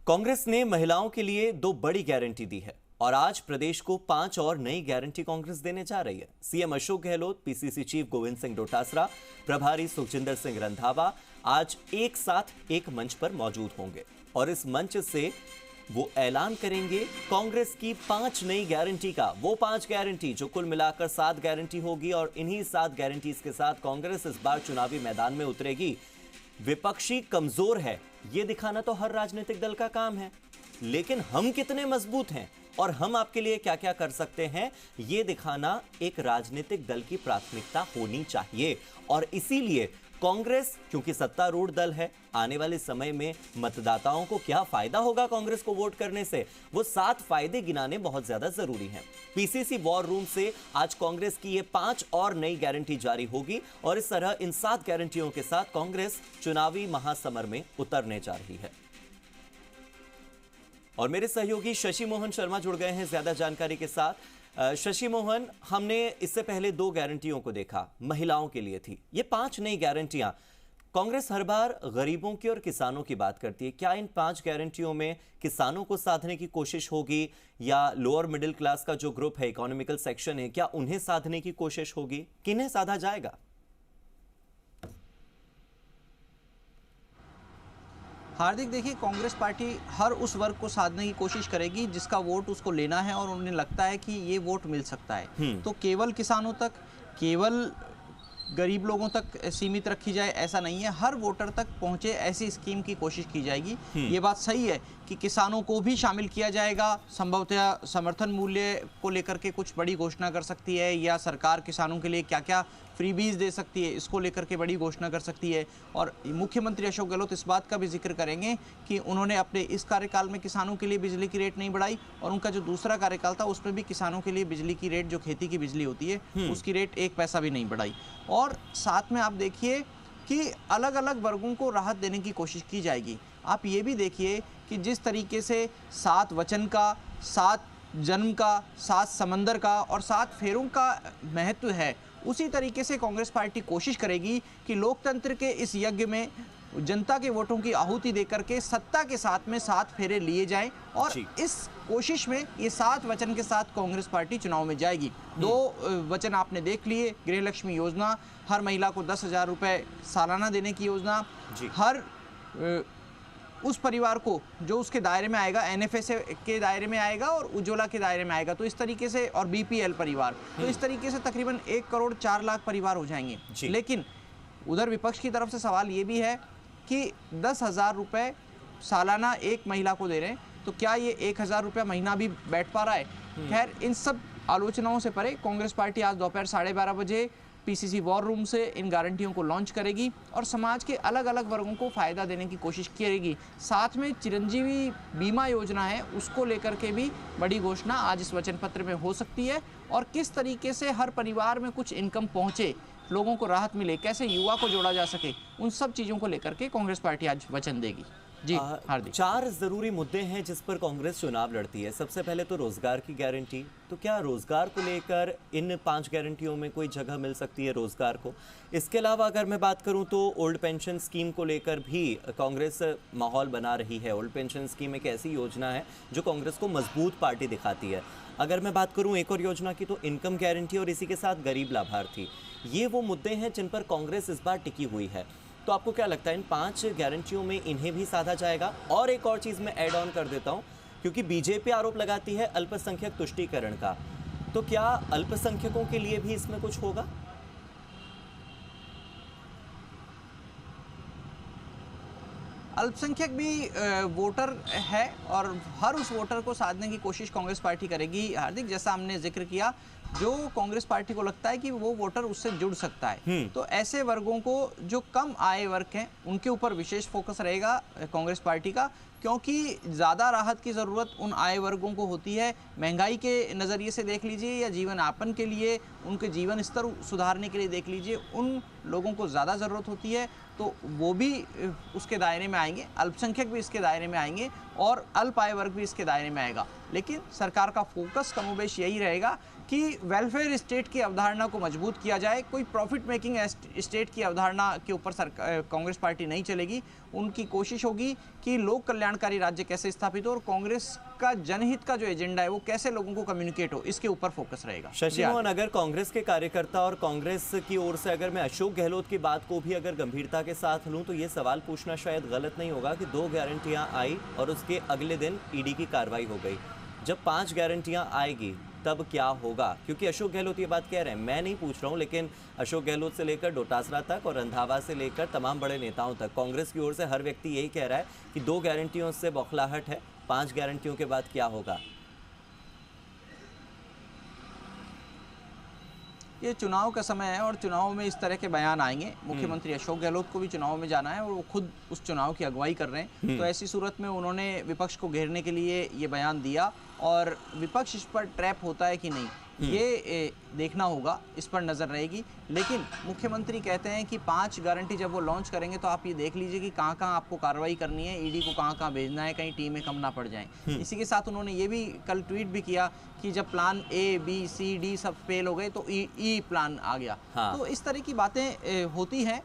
कांग्रेस ने महिलाओं के लिए 2 बड़ी गारंटी दी है और आज प्रदेश को 5 और नई गारंटी कांग्रेस देने जा रही है। CM Ashok Gehlot, PCC chief Govind Singh Dotasra, प्रभारी सुखजिंदर सिंह रंधावा आज एक साथ एक मंच पर मौजूद होंगे और इस मंच से वो ऐलान करेंगे कांग्रेस की 5 नई गारंटी का। वो 5 गारंटी जो कुल मिलाकर 7 गारंटी होगी और इन्हीं 7 गारंटीज के साथ कांग्रेस इस बार चुनावी मैदान में उतरेगी। विपक्षी कमजोर है ये दिखाना तो हर राजनीतिक दल का काम है, लेकिन हम कितने मजबूत हैं और हम आपके लिए क्या क्या कर सकते हैं ये दिखाना एक राजनीतिक दल की प्राथमिकता होनी चाहिए। और इसीलिए कांग्रेस, क्योंकि सत्तारूढ़ दल है, आने वाले समय में मतदाताओं को क्या फायदा होगा कांग्रेस को वोट करने से, वो 7 फायदे गिनाने बहुत ज्यादा जरूरी हैं। पीसीसी वॉर रूम से आज कांग्रेस की ये 5 और नई गारंटी जारी होगी और इस तरह इन 7 गारंटियों के साथ कांग्रेस चुनावी महासमर में उतरने जा रही है। और मेरे सहयोगी शशि मोहन शर्मा जुड़ गए हैं ज्यादा जानकारी के साथ। शशि मोहन, हमने इससे पहले 2 गारंटियों को देखा, महिलाओं के लिए थी, ये 5 नई गारंटियां। कांग्रेस हर बार गरीबों की और किसानों की बात करती है, क्या इन 5 गारंटियों में किसानों को साधने की कोशिश होगी या लोअर मिडिल क्लास का जो ग्रुप है, इकोनॉमिकल सेक्शन है, क्या उन्हें साधने की कोशिश होगी? किन्हें साधा जाएगा? हार्दिक, देखिए, कांग्रेस पार्टी हर उस वर्ग को साधने की कोशिश करेगी जिसका वोट उसको लेना है और उन्हें लगता है कि ये वोट मिल सकता है। तो केवल किसानों तक, केवल गरीब लोगों तक सीमित रखी जाए ऐसा नहीं है, हर वोटर तक पहुंचे ऐसी स्कीम की कोशिश की जाएगी। ये बात सही है कि किसानों को भी शामिल किया जाएगा। संभवतः समर्थन मूल्य को लेकर के कुछ बड़ी घोषणा कर सकती है या सरकार किसानों के लिए क्या क्या फ्रीबीज दे सकती है इसको लेकर के बड़ी घोषणा कर सकती है। और मुख्यमंत्री अशोक गहलोत इस बात का भी जिक्र करेंगे कि उन्होंने अपने इस कार्यकाल में किसानों के लिए बिजली की रेट नहीं बढ़ाई और उनका जो दूसरा कार्यकाल था उसमें भी किसानों के लिए बिजली की रेट, जो खेती की बिजली होती है, उसकी रेट 1 पैसा भी नहीं बढ़ाई। और साथ में आप देखिए कि अलग अलग वर्गों को राहत देने की कोशिश की जाएगी। आप ये भी देखिए कि जिस तरीके से 7 वचन का, 7 जन्म का, 7 समंदर का और 7 फेरों का महत्व है, उसी तरीके से कांग्रेस पार्टी कोशिश करेगी कि लोकतंत्र के इस यज्ञ में जनता के वोटों की आहुति देकर के सत्ता के साथ में 7 फेरे लिए जाएं और इस कोशिश में ये 7 वचन के साथ कांग्रेस पार्टी चुनाव में जाएगी। 2 वचन आपने देख लिए, गृह लक्ष्मी योजना, हर महिला को 10,000 रुपए सालाना देने की योजना, हर उस परिवार को जो उसके दायरे में आएगा, एनएफएस के दायरे में आएगा और उज्ज्वला के दायरे में आएगा, तो इस तरीके से, और बीपीएल परिवार, तो इस तरीके से तकरीबन 1 करोड़ 4 लाख परिवार हो जाएंगे। लेकिन उधर विपक्ष की तरफ से सवाल ये भी है कि 10,000 रुपए सालाना एक महिला को दे रहे हैं, तो क्या ये 1,000 रुपया महीना भी बैठ पा रहा है? खैर, इन सब आलोचनाओं से परे कांग्रेस पार्टी आज दोपहर 12:30 बजे पीसीसी वॉर रूम से इन गारंटियों को लॉन्च करेगी और समाज के अलग अलग वर्गों को फायदा देने की कोशिश करेगी। साथ में चिरंजीवी बीमा योजना है, उसको लेकर के भी बड़ी घोषणा आज इस वचन पत्र में हो सकती है। और किस तरीके से हर परिवार में कुछ इनकम पहुंचे, लोगों को राहत मिले, कैसे युवा को जोड़ा जा सके, उन सब चीज़ों को लेकर के कांग्रेस पार्टी आज वचन देगी। जी हार्दिक, 4 जरूरी मुद्दे हैं जिस पर कांग्रेस चुनाव लड़ती है। सबसे पहले तो रोजगार की गारंटी, तो क्या रोजगार को लेकर इन 5 गारंटियों में कोई जगह मिल सकती है रोजगार को? इसके अलावा अगर मैं बात करूं तो ओल्ड पेंशन स्कीम को लेकर भी कांग्रेस माहौल बना रही है। ओल्ड पेंशन स्कीम एक ऐसी योजना है जो कांग्रेस को मजबूत पार्टी दिखाती है। अगर मैं बात करूं एक और योजना की तो इनकम गारंटी और इसी के साथ गरीब लाभार्थी, ये वो मुद्दे हैं जिन पर कांग्रेस इस बार टिकी हुई है। तो आपको क्या लगता है इन 5 गारंटियों में इन्हें भी साधा जाएगा? और एक और चीज मैं ऐड ऑन कर देता हूं, क्योंकि बीजेपी आरोप लगाती है अल्पसंख्यक तुष्टीकरण का, तो क्या अल्पसंख्यकों के लिए भी इसमें कुछ होगा? अल्पसंख्यक भी वोटर है और हर उस वोटर को साधने की कोशिश कांग्रेस पार्टी करेगी। हार्दिक, जैसा हमने जिक्र किया, जो कांग्रेस पार्टी को लगता है कि वो वोटर उससे जुड़ सकता है, तो ऐसे वर्गों को, जो कम आय वर्ग हैं, उनके ऊपर विशेष फोकस रहेगा कांग्रेस पार्टी का, क्योंकि ज़्यादा राहत की ज़रूरत उन आय वर्गों को होती है। महंगाई के नज़रिए से देख लीजिए या जीवन यापन के लिए, उनके जीवन स्तर सुधारने के लिए देख लीजिए, उन लोगों को ज़्यादा ज़रूरत होती है, तो वो भी उसके दायरे में आएंगे, अल्पसंख्यक भी इसके दायरे में आएंगे और अल्प आय वर्ग भी इसके दायरे में आएगा। लेकिन सरकार का फोकस कमोबेश यही रहेगा कि वेलफेयर स्टेट की अवधारणा को मजबूत किया जाए। कोई प्रॉफिट मेकिंग स्टेट की अवधारणा के ऊपर कांग्रेस पार्टी नहीं चलेगी। उनकी कोशिश होगी कि लोक कल्याणकारी राज्य कैसे स्थापित हो और कांग्रेस का जनहित का जो एजेंडा है वो कैसे लोगों को कम्युनिकेट हो, इसके ऊपर फोकस रहेगा। शशि मोहन, अगर कांग्रेस के कार्यकर्ता और कांग्रेस की ओर से अगर मैं अशोक गहलोत की बात को भी अगर गंभीरता के साथ लूं तो ये सवाल पूछना शायद गलत नहीं होगा कि 2 गारंटियां आई और उसके अगले दिन ईडी की कार्रवाई हो गई। जब 5 गारंटियां आएगी तब क्या होगा? क्योंकि अशोक गहलोत ये बात कह रहे हैं, मैं नहीं पूछ रहा हूं, लेकिन अशोक गहलोत से लेकर डोटासरा तक और रंधावा से लेकर तमाम बड़े नेताओं तक कांग्रेस की ओर से हर व्यक्ति यही कह रहा है कि 2 गारंटियों से बौखलाहट है, 5 गारंटियों के बाद क्या होगा? ये चुनाव का समय है और चुनाव में इस तरह के बयान आएंगे। मुख्यमंत्री अशोक गहलोत को भी चुनाव में जाना है और वो खुद उस चुनाव की अगुवाई कर रहे हैं, तो ऐसी सूरत में उन्होंने विपक्ष को घेरने के लिए ये बयान दिया और विपक्ष इस पर ट्रैप होता है कि नहीं ये देखना होगा, इस पर नज़र रहेगी। लेकिन मुख्यमंत्री कहते हैं कि 5 गारंटी जब वो लॉन्च करेंगे तो आप ये देख लीजिए कि कहाँ कहाँ आपको कार्रवाई करनी है, ईडी को कहाँ कहाँ भेजना है, कहीं टीमें कम ना पड़ जाएं। इसी के साथ उन्होंने ये भी कल ट्वीट भी किया कि जब plan A, B, C, D सब फेल हो गए तो ई प्लान आ गया। हाँ। तो इस तरह की बातें होती हैं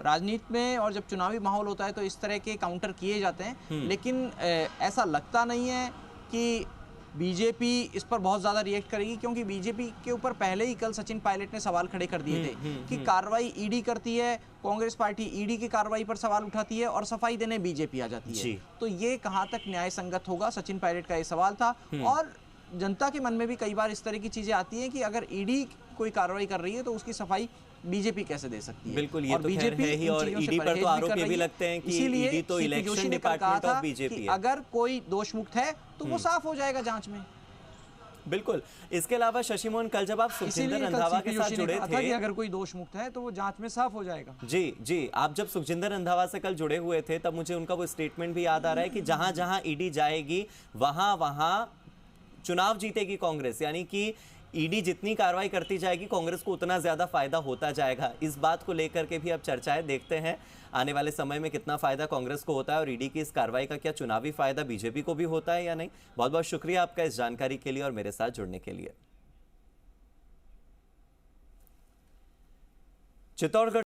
राजनीति में और जब चुनावी माहौल होता है तो इस तरह के काउंटर किए जाते हैं। लेकिन ऐसा लगता नहीं है कि बीजेपी इस पर बहुत ज़्यादा रिएक्ट करेगी, क्योंकि बीजेपी के ऊपर पहले ही कल सचिन पायलट ने सवाल खड़े कर दिए थे कि कार्रवाई ईडी करती है, कांग्रेस पार्टी ईडी की कार्रवाई पर सवाल उठाती है और सफाई देने बीजेपी आ जाती है। तो ये कहाँ तक न्याय संगत होगा, सचिन पायलट का ये सवाल था। और जनता के मन में भी कई बार इस तरह की चीज़ें आती हैं कि अगर ईडी कोई कार्रवाई कर रही है तो उसकी सफाई बीजेपी कैसे दे सकती है? बिल्कुल, ये तो खैर है ही। और ईडी पर तो आरोप ये भी लगते हैं कि ईडी तो इलेक्शन डिपार्टमेंट ऑफ बीजेपी है। अगर कोई दोष मुक्त है तो वो साफ हो जाएगा जांच में। बिल्कुल। इसके अलावा शशि मोहन, कल जब आप सुखजिंदर रंधावा के साथ जुड़े थे, अगर कोई दोष मुक्त है तो वो जांच में साफ हो जाएगा। जी, आप जब सुखजिंदर रंधावा से कल जुड़े हुए थे तब मुझे उनका वो स्टेटमेंट भी याद आ रहा है कि जहां जहां ईडी जाएगी वहां वहां चुनाव जीतेगी कांग्रेस, यानी कि ईडी जितनी कार्रवाई करती जाएगी कांग्रेस को उतना ज्यादा फायदा होता जाएगा। इस बात को लेकर के भी अब चर्चाएं, देखते हैं आने वाले समय में कितना फायदा कांग्रेस को होता है और ईडी की इस कार्रवाई का क्या चुनावी फायदा बीजेपी को भी होता है या नहीं। बहुत बहुत शुक्रिया आपका इस जानकारी के लिए और मेरे साथ जुड़ने के लिए। चित्तौड़गढ़